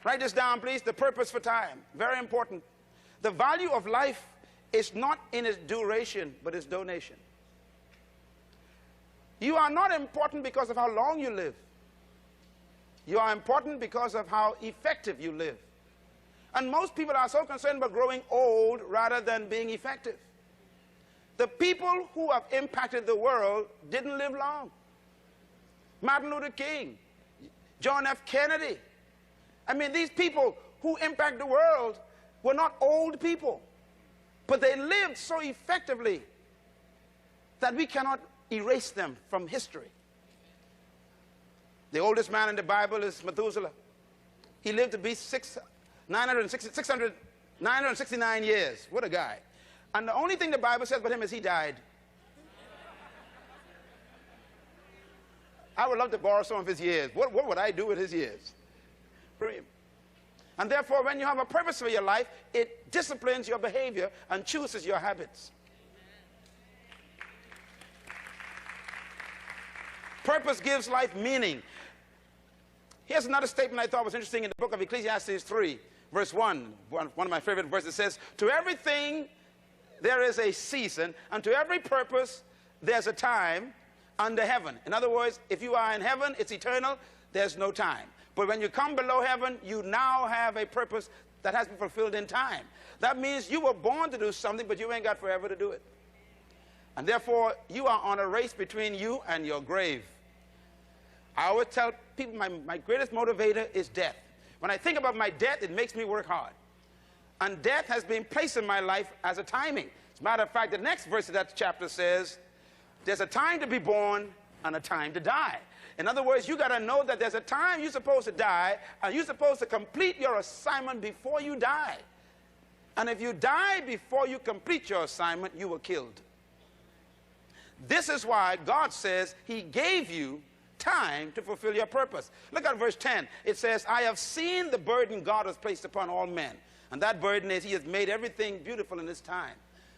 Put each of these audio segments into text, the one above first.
Write this down, please. The purpose for time. Very important. The value of life is not in its duration, but its donation. You are not important because of how long you live. You are important because of how effective you live. And most people are so concerned about growing old rather than being effective. The people who have impacted the world didn't live long. Martin Luther King, John F. Kennedy. I mean, these people who impact the world were not old people, but they lived so effectively that we cannot erase them from history. The oldest man in the Bible is Methuselah. He lived to be 969 years. What a guy. And the only thing the Bible says about him is he died. I would love to borrow some of his years. What would I do with his years? Brilliant. And therefore, when you have a purpose for your life, it disciplines your behavior and chooses your habits. Purpose gives life meaning. Here's another statement I thought was interesting in the book of Ecclesiastes 3, verse 1. One of my favorite verses says, to everything there is a season, and to every purpose there's a time under heaven. In other words, if you are in heaven, it's eternal, there's no time. But when you come below heaven, you now have a purpose that has been fulfilled in time. That means you were born to do something, but you ain't got forever to do it. And therefore, you are on a race between you and your grave. I always tell people my greatest motivator is death. When I think about my death, it makes me work hard. And death has been placed in my life as a timing. As a matter of fact, the next verse of that chapter says, there's a time to be born and a time to die. In other words, you got to know that there's a time you're supposed to die, and you're supposed to complete your assignment before you die. And if you die before you complete your assignment, you were killed. This is why God says he gave you time to fulfill your purpose. Look at verse 10. It says, I have seen the burden God has placed upon all men. And that burden is he has made everything beautiful in his time.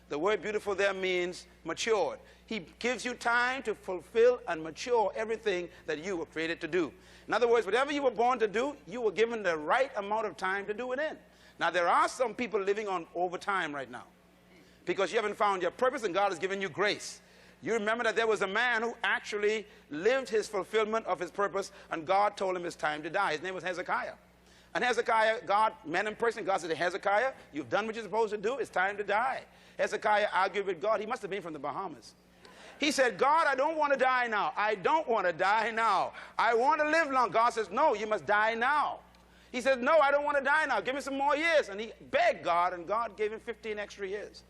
The word beautiful there means matured. He gives you time to fulfill and mature everything that you were created to do. In other words, whatever you were born to do, you were given the right amount of time to do it in. Now, there are some people living on overtime right now because you haven't found your purpose and God has given you grace. You remember that there was a man who actually lived his fulfillment of his purpose, and God told him it's time to die. His name was Hezekiah. And Hezekiah, God met in person. God said to Hezekiah, you've done what you're supposed to do. It's time to die. Hezekiah argued with God. He must have been from the Bahamas. He said, God, I don't want to die now. I don't want to die now. I want to live long. God says, no, you must die now. He said, no, I don't want to die now. Give me some more years. And he begged God, and God gave him 15 extra years.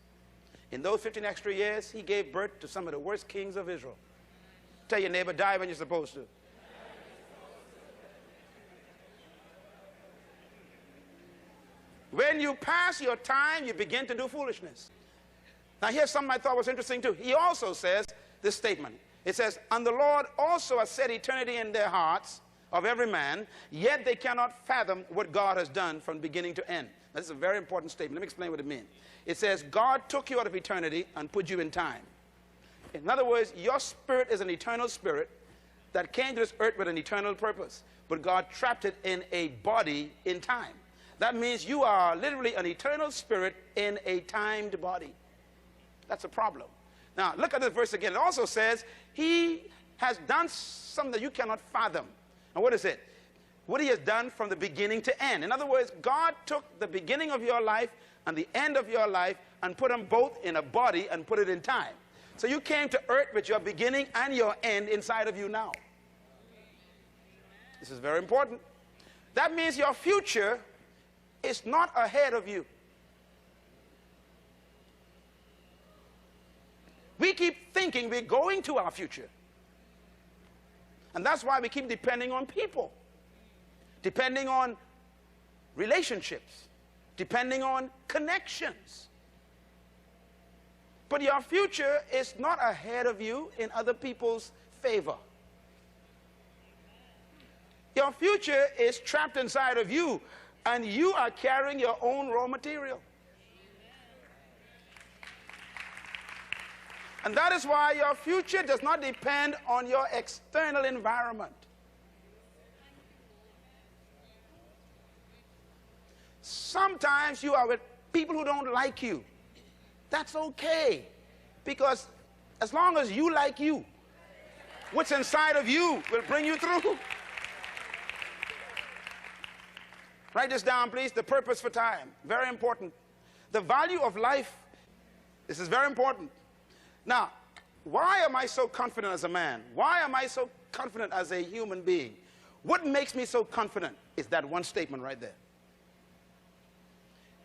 In those 15 extra years, he gave birth to some of the worst kings of Israel. Tell your neighbor, die when you're supposed to. When you pass your time, you begin to do foolishness. Now, here's something I thought was interesting, too. He also says this statement. It says, and the Lord also has set eternity in their hearts of every man, yet they cannot fathom what God has done from beginning to end. Now, this is a very important statement. Let me explain what it means. It says, God took you out of eternity and put you in time. In other words, your spirit is an eternal spirit that came to this earth with an eternal purpose, but God trapped it in a body in time. That means you are literally an eternal spirit in a timed body. That's a problem. Now, look at this verse again. It also says, he has done something that you cannot fathom. And what is it? What he has done from the beginning to end. In other words, God took the beginning of your life and the end of your life and put them both in a body and put it in time. So you came to earth with your beginning and your end inside of you now. This is very important. That means your future is not ahead of you. We keep thinking we're going to our future. And that's why we keep depending on people, depending on relationships, depending on connections. But your future is not ahead of you in other people's favor. Your future is trapped inside of you, and you are carrying your own raw material. And that is why your future does not depend on your external environment. sometimes you are with people who don't like you. That's okay, because as long as you like you, what's inside of you will bring you through. Write this down, please. The purpose for time. Very important. The value of life. This is very important. Now, why am I so confident as a man? Why am I so confident as a human being? What makes me so confident is that one statement right there.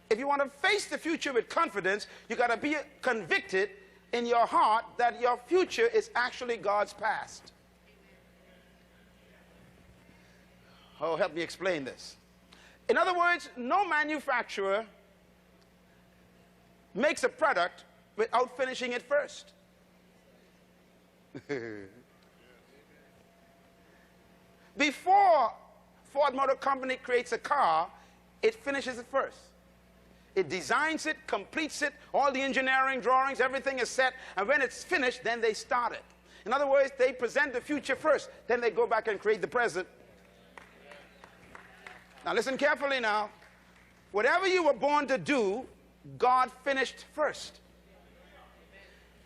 If you want to face the future with confidence, you got to be convicted in your heart that your future is actually God's past. Oh, help me explain this. In other words, no manufacturer makes a product without finishing it first. Before Ford Motor Company creates a car, it finishes it first. It designs it, completes it, all the engineering drawings, everything is set, and when it's finished, then they start it. In other words, they present the future first, then they go back and create the present. Now listen carefully now. Whatever you were born to do, God finished first.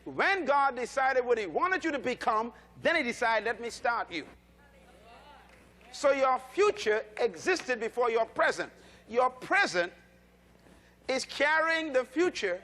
When God decided what he wanted you to become, then he decided, let me start you. So your future existed before your present. Your present is carrying the future.